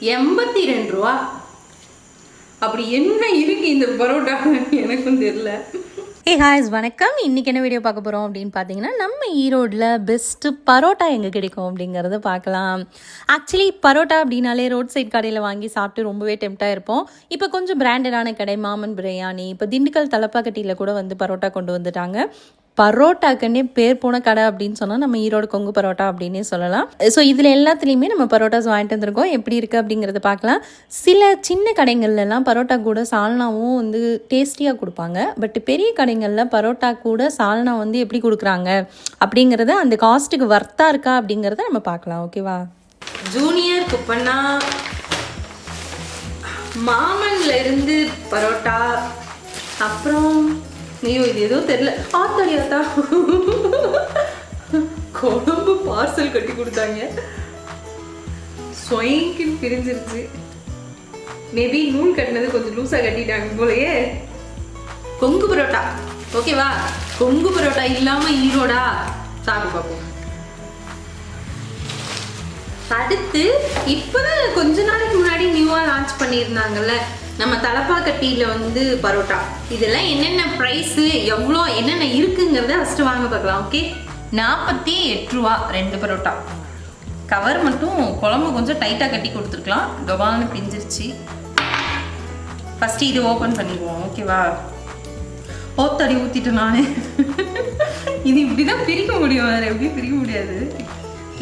82 ரூபா. அப்படி என்ன இருக்கு இந்த பரோட்டா எனக்கும் தெரியல. ஹே ஹாய்ஸ், வணக்கம். இன்றைக்கி என்ன வீடியோ பார்க்க போகிறோம் அப்படின்னு பார்த்தீங்கன்னா, நம்ம ஈரோடில் பெஸ்ட்டு பரோட்டா எங்கே கிடைக்கும் அப்படிங்கிறத பார்க்கலாம். ஆக்சுவலி பரோட்டா அப்படின்னாலே ரோட் சைட் கடையில் வாங்கி சாப்பிட்டு ரொம்பவே டெம்ப்டாக இருப்போம். இப்போ கொஞ்சம் பிராண்டடான கடை மாமன் பிரியாணி, இப்போ திண்டுக்கல் தலப்பாக்கட்டியில் கூட வந்து பரோட்டா கொண்டு வந்துட்டாங்க. பரோட்டாக்குன்னே பேர் போன கடை அப்படின்னு சொன்னால் நம்ம ஈரோடு கொங்கு பரோட்டா அப்படின்னே சொல்லலாம். ஸோ இதில் எல்லாத்துலேயுமே நம்ம பரோட்டாஸ் வாங்கிட்டு வந்திருக்கோம். எப்படி இருக்குது அப்படிங்கிறத பார்க்கலாம். சில சின்ன கடைகள்லாம் பரோட்டா கூட சால்னாவும் வந்து டேஸ்டியாக கொடுப்பாங்க. பட் பெரிய கடைகளில் பரோட்டா கூட சால்னா வந்து எப்படி கொடுக்குறாங்க அப்படிங்கிறத, அந்த காஸ்ட்டுக்கு வர்த்தாக இருக்கா அப்படிங்கிறத நம்ம பார்க்கலாம். ஓகேவா? ஜூனியர் குப்பண்ணா மாமன்ல இருந்து பரோட்டா, அப்புறம் ஐயோ இது ஏதோ தெரியல, ஆத்தாடியாத்தா குழம்பு பார்சல் கட்டி கொடுத்தாங்க. ஸ்வைங்கில் பிரிஞ்சிருச்சு. மேபி நூல் கட்டினது கொஞ்சம் லூஸாக கட்டிட்டாங்க போலயே. கொங்கு பரோட்டா ஓகேவா? கொங்கு பரோட்டா இல்லாமல் ஈரோடா? சாப்பிட்டு பார்ப்போம். அடுத்து இப்போதான் கொஞ்ச நாளைக்கு முன்னாடி நியூவாக லான்ச் பண்ணியிருந்தாங்கல்ல நம்ம தலப்பாக்கட்டியில் வந்து பரோட்டா. இதெல்லாம் என்னென்ன ப்ரைஸு, எவ்வளோ என்னென்ன இருக்குங்கிறத ஃபஸ்ட்டு வாங்க பார்க்கலாம். ஓகே, 48 ரூபா 2 பரோட்டா. கவர் மட்டும் குழம்பு கொஞ்சம் டைட்டாக கட்டி கொடுத்துருக்கலாம், கபால்னு பிஞ்சிருச்சு. ஃபஸ்ட்டு இது ஓப்பன் பண்ணிடுவோம். ஓகேவா? ஓத்தடி ஊற்றிட்டு நான் இது இப்படி தான் பிரிக்க முடியும், வேறு எப்படி பிரிக்க முடியாது.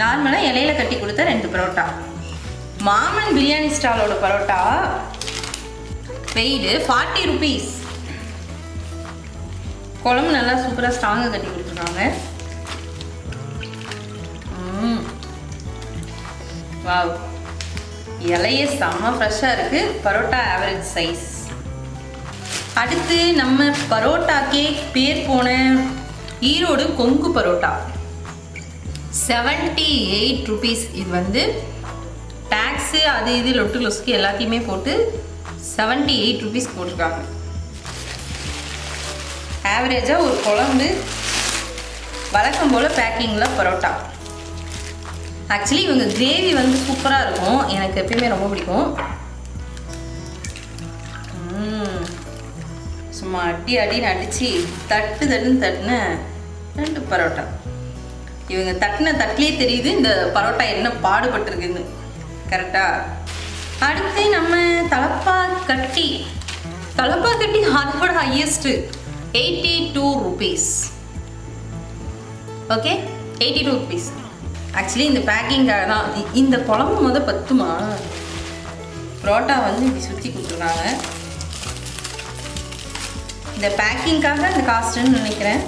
நார்மலாக இலையில கட்டி கொடுத்த 2 பரோட்டா. மாமன் பிரியாணி ஸ்டாலோட பரோட்டா வெயிடு 40 ருபீஸ். குழம்பு நல்லா சூப்பராக ஸ்ட்ராங்காக கட்டி கொடுத்துருக்காங்க. வாவ், இலையே செம்ம ஃப்ரெஷ்ஷாக இருக்குது. Parotta average size. அடுத்து நம்ம பரோட்டாக்கே பேர் போன ஈரோடு கொங்கு பரோட்டா 78 ருபீஸ். இது வந்து டேக்ஸு அது இது லொட்டு லொசுக்கு எல்லாத்தையுமே போட்டு 78 ருபீஸ் போட்டிருக்காங்க. ஆவரேஜாக ஒரு குழம்பு வழக்கம் போல் பேக்கிங்கில் பரோட்டா. ஆக்சுவலி இவங்க கிரேவி வந்து சூப்பராக இருக்கும், எனக்கு எப்பயுமே ரொம்ப பிடிக்கும். சும்மா அடி அடின்னு அடித்து தட்டுன்னு தட்டின 2 பரோட்டா. இவங்க தட்டின தட்டிலே தெரியுது இந்த பரோட்டா என்ன பாடுபட்டுருக்குன்னு. கரெக்டாக? அடுத்து நம்ம தலப்பாக்கட்டி அதோட highest 82 rupees. Okay, 82 rupees. Actually இந்த பேக்கிங்காக தான். இந்த குழம்பு பத்துமா? பரோட்டா வந்து இப்படி சுற்றி கொடுத்துருக்காங்க. இந்த பேக்கிங்காக அந்த காஸ்ட்டுன்னு நினைக்கிறேன்.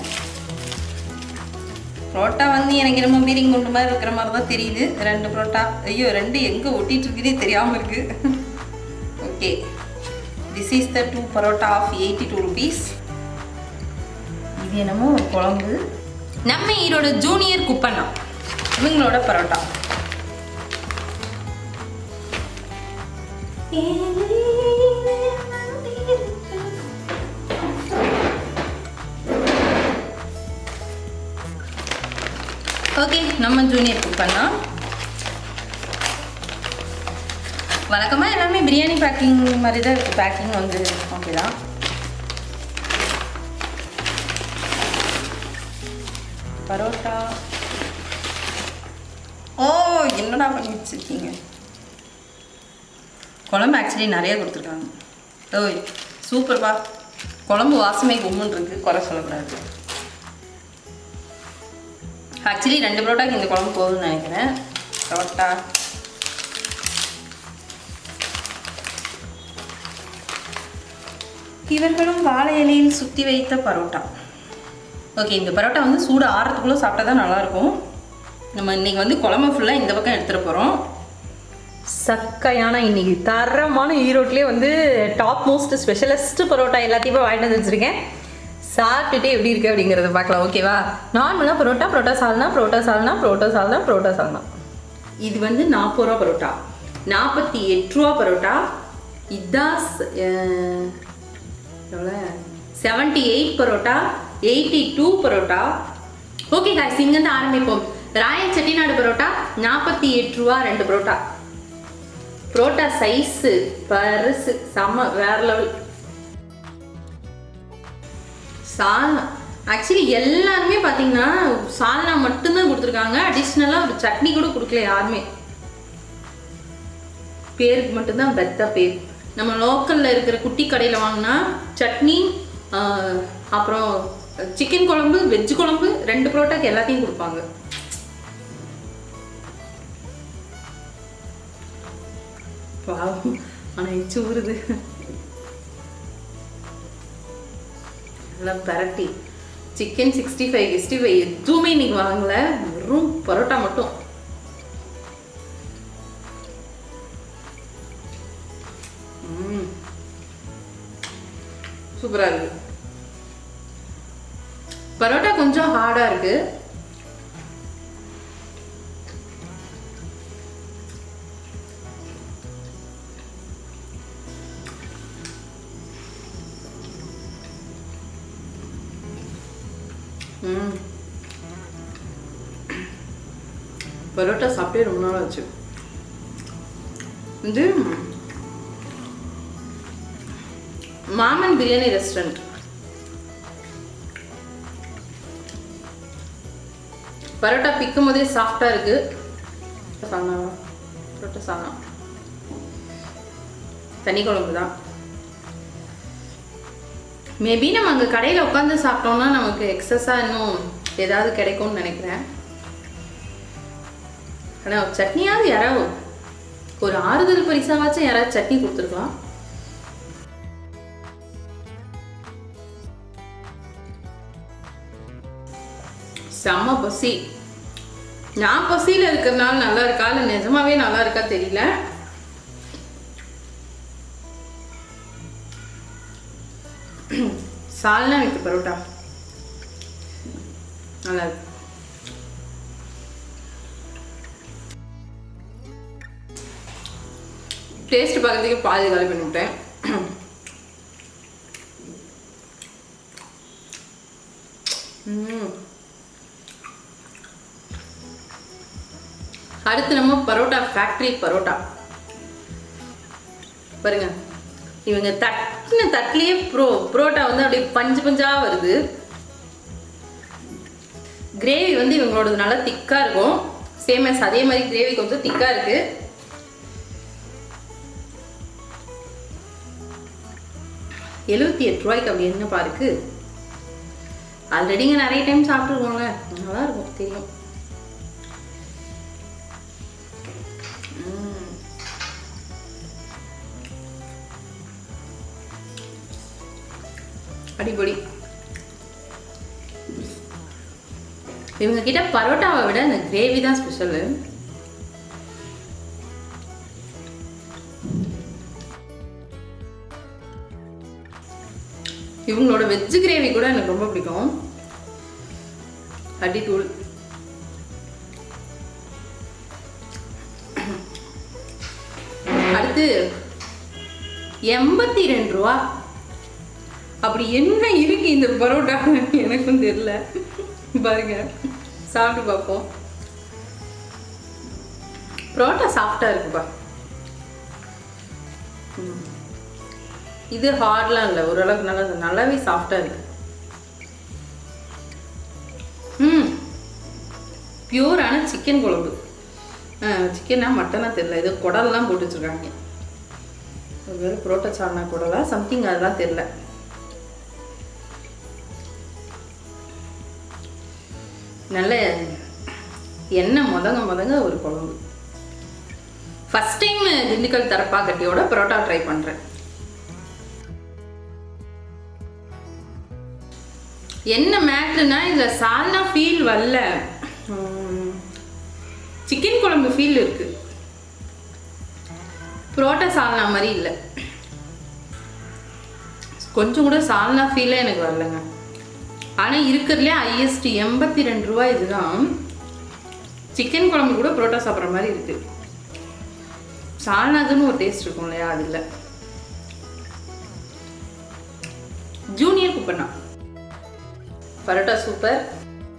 பரோட்டா வந்து எனக்கு ரொம்ப பீரிங் குண்டு மாதிரி இருக்கிற மாதிரி தான் தெரியுது. 2 பரோட்டா. ஐயோ, 2 எங்கே ஒட்டிகிட்டு இருக்குதே தெரியாமல் இருக்குது. Okay, this is the 2 parotta of 82 rupees. இது என்னமோ ஒரு குழம்பு. நம்ம ஈரோட ஜூனியர் குப்பண்ணா இவங்களோட பரோட்டா. ஓகே, நம்ம ஜூனியர் குப்பண்ணா வழக்கமாக எல்லாமே பிரியாணி பேக்கிங் மாதிரி தான் இருக்குது. பேக்கிங் வந்து ஓகே தான். பரோட்டா என்னடா பண்ணி வச்சுருக்கீங்க? குழம்பு ஆக்சுவலி நிறைய கொடுத்துருக்காங்க. ஓய் சூப்பர்ப்பா, குழம்பு வாசமே கும்முன்னு இருக்குது, குறை சொல்லக்கூடாது. ஆக்சுவலி 2 பரோட்டாக்கு இந்த குழம்பு போகுதுன்னு நினைக்கிறேன். பரோட்டா இவர்களும் வாழை இலையில் சுற்றி வைத்த பரோட்டா. ஓகே, இந்த பரோட்டா வந்து சூடு ஆறதுக்குள்ளே சாப்பிட்டா தான் நல்லாயிருக்கும். நம்ம இன்றைக்கி வந்து குழம்பு ஃபுல்லாக இந்த பக்கம் எடுத்துகிட்டு போகிறோம். சக்கையான இன்றைக்கி தரமான ஈரோட்லேயே வந்து டாப் மோஸ்ட் ஸ்பெஷலிஸ்ட் பரோட்டா எல்லாத்தையுமே வாங்கிட்டு வந்து வச்சுருக்கேன். சாப்பிட்டுட்டு எப்படி இருக்குது அப்படிங்கிறத பார்க்கலாம். ஓகேவா? நார்மலாக பரோட்டா சால்னா. இது வந்து 40 ரூபா பரோட்டா, 48 ரூபா பரோட்டா. இதுதான் 78 பரோட்டா, 82 பரோட்டா. ஓகே காய்ஸ், இங்கேருந்து ஆரம்பிப்போம். ராயல் செட்டிநாடு பரோட்டா 48 ரூபா 2 பரோட்டா. புரோட்டா சைஸு பருசு செம்ம வேற லெவல். சால்னா ஆக்சுவலி எல்லாருமே பார்த்தீங்கன்னா சால்னா மட்டும்தான் கொடுத்துருக்காங்க. அடிஷ்னலாக ஒரு சட்னி கூட கொடுக்கல யாருமே. பேருக்கு மட்டும்தான் பெத்த பேர். நம்ம லோக்கலில் இருக்கிற குட்டி கடையில் வாங்கினா சட்னி, அப்புறம் சிக்கன் குழம்பு, வெஜ்ஜு குழம்பு, 2 புரோட்டாக்கு எல்லாத்தையும் கொடுப்பாங்க. ஆனால் எச்சு ஊறுது. நல்லா பரட்டி சிக்கன் 65 எதுவுமே இன்னைக்கு வாங்கல, வெறும் பரோட்டா மட்டும். சூப்பரா இருக்கு. பரோட்டா கொஞ்சம் ஹார்டா இருக்கு. பரோட்டா சாப்பிட்டே ரொம்ப நாள் ஆச்சு. இது மாமன் பிரியாணி ரெஸ்டாரண்ட். பரோட்டா பிக்கும் போதே சாஃப்டா இருக்கு. பரோட்டா சாதம் தனி குழம்பு தான். மேபி நம்ம அங்கே கடையில் உட்காந்து சாப்பிட்டோம்னா நமக்கு எக்ஸஸாக இன்னும் ஏதாவது கிடைக்கும்னு நினைக்கிறேன். ஆனால் சட்னியாவது யாராவது ஒரு ஆறுதல் பரிசாவாச்சும் யாராவது சட்னி கொடுத்துருக்கலாம். செம்ம பசி. நான் பசியில் இருக்கிறதுனால நல்லா இருக்கா இல்லை நிஜமாவே நல்லா இருக்கா தெரியல. சால்னா வித் பரோட்டா நல்லா இருக்கு. டேஸ்ட் பார்க்கறதுக்கு பாதி காலி பண்ணிவிட்டேன். அடுத்து நம்ம பரோட்டா ஃபேக்டரி பரோட்டா பாருங்க. இவங்க தட்டிலேயே புரோட்டா வந்து அப்படியே பஞ்சு பஞ்சா வருது. கிரேவி வந்து இவங்களோடது நல்லா திக்கா இருக்கும். சேமஸ் அதே மாதிரி கிரேவி கொஞ்சம் திக்கா இருக்கு. ₹78 அப்படி என்ன பாருக்கு. ஆல்ரெடிங்க நிறைய டைம் சாப்பிட்டுருக்கோங்க, நல்லா இருக்கும் தெரியும். அடிப்பொடி. இவங்க கிட்ட பரோட்டாவை விட இந்த கிரேவி தான் ஸ்பெஷல். இவங்களோட வெஜ் கிரேவி கூட எனக்கு ரொம்ப பிடிக்கும். அடி தூள். அடுத்து ₹82. அப்படி என்ன இருக்கு இந்த பரோட்டா எனக்கும் தெரியல. பாருங்க, சாப்பிட்டு பார்ப்போம். பரோட்டா சாஃப்டா இருக்குப்பா. இது ஹார்ட்லாம் இல்லை, ஓரளவுக்கு நல்லாவே சாஃப்டா இருக்கு. பியூரான சிக்கன் குழம்பு. சிக்கனா மட்டனா தெரியல, இது குடல்லாம் போட்டு வச்சிருக்காங்க. ஒருவேளை புரோட்டா சால்னா குடலா சம்திங் அதெல்லாம் தெரியல. நல்ல எண்ணெய் முதங்க ஒரு குழம்பு. ஃபர்ஸ்ட் டைம் திண்டுக்கல் தலப்பாக்கட்டியோட பரோட்டா ட்ரை பண்றேன். என்ன மேட்ருனா இதுல சால்னா ஃபீல் வரல, சிக்கன் குழம்பு ஃபீல் இருக்கு. புரோட்டா சால்னா மாதிரி இல்லை. கொஞ்சம் கூட சால்னா ஃபீலே எனக்கு வரலங்க. ஆனால் இருக்கிறதுலே ஹையஸ்ட் ₹82 இதுதான். சிக்கன் குழம்பு கூட புரோட்டா சாப்பிட்ற மாதிரி இருக்கு. சால்னாக்குன்னு ஒரு டேஸ்ட் இருக்கும் இல்லையா, அது இல்லை. ஜூனியர் குப்பண்ணா பரோட்டா சூப்பர்,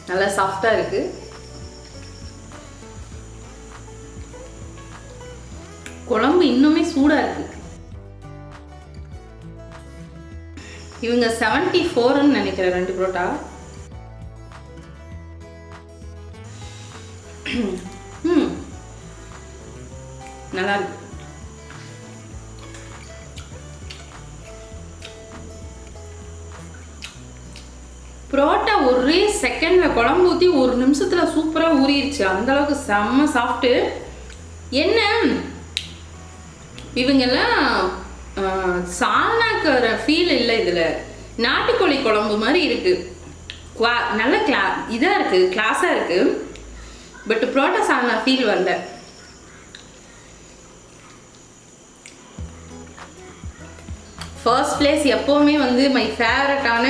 நல்லா சாஃப்டா இருக்கு. குழம்பு இன்னுமே சூடா இருக்கு. இவங்க 74ன்னு நினைக்கிறேன் 2 பரோட்டா. நல்லா இருக்கு. புரோட்டா ஒரே செகண்ட்ல குழம்பு ஊற்றி 1 நிமிஷத்துல சூப்பரா ஊறிடுச்சு. அந்த அளவுக்கு செம்ம சாஃப்ட்டு. என்ன இவங்கெல்லாம் சால்னாக்கிற ஃபீல் இல்லை, இதுல நாட்டுக்கோழி குழம்பு மாதிரி இருக்கு. நல்ல இதா இருக்கு, கிளாஸா இருக்கு. பட் புரோட்டா சால்னா ஃபீல் வரல. ஃபர்ஸ்ட் பிளேஸ் எப்போவுமே வந்து மை ஃபேவரட்டான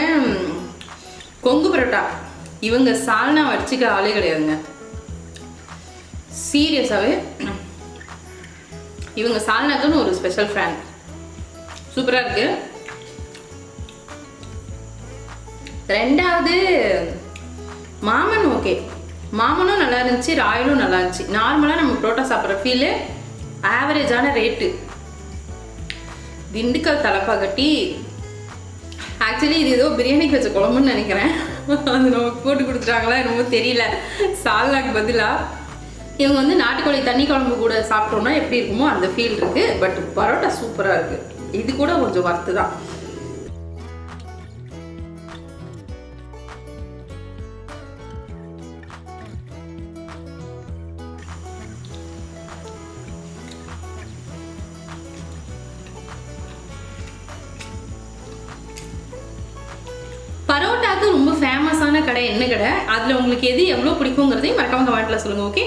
கொங்கு பரோட்டா. இவங்க சால்னா வச்சுக்க ஆளே கிடையாதுங்க, சீரியஸாகவே. இவங்க சால்னாக்குன்னு ஒரு ஸ்பெஷல் ஃபேன். சூப்பராக இருக்கு. ரெண்டாவது மாமன். ஓகே, மாமனும் நல்லா இருந்துச்சு, ராயலும் நல்லா இருந்துச்சு. நார்மலாக நம்ம புரோட்டா சாப்பிட்ற ஃபீலு, ஆவரேஜான ரேட்டு. திண்டுக்கல் தலப்பாக்கட்டி. ஆக்சுவலி இது ஏதோ பிரியாணிக்கு வச்ச குழம்புன்னு நினைக்கிறேன். அது நமக்கு போட்டு கொடுத்துட்டாங்களா என்னமோ தெரியல. சால்னாக்கு பதிலாக இவங்க வந்து நாட்டுக்கோழி தண்ணி குழம்பு கூட சாப்பிட்டோம்னா எப்படி இருக்குமோ அந்த ஃபீல் இருக்கு. பட் பரோட்டா சூப்பராக இருக்கு. இது கூட கொஞ்சம் வறுத்து தான். பரோட்டாக்கு ரொம்ப ஃபேமஸான கடை என்ன கடை, அதில் உங்களுக்கு எது எவ்வளோ பிடிக்குங்கிறதையும் மறக்காம கமெண்ட்ல சொல்லுங்க. ஓகே.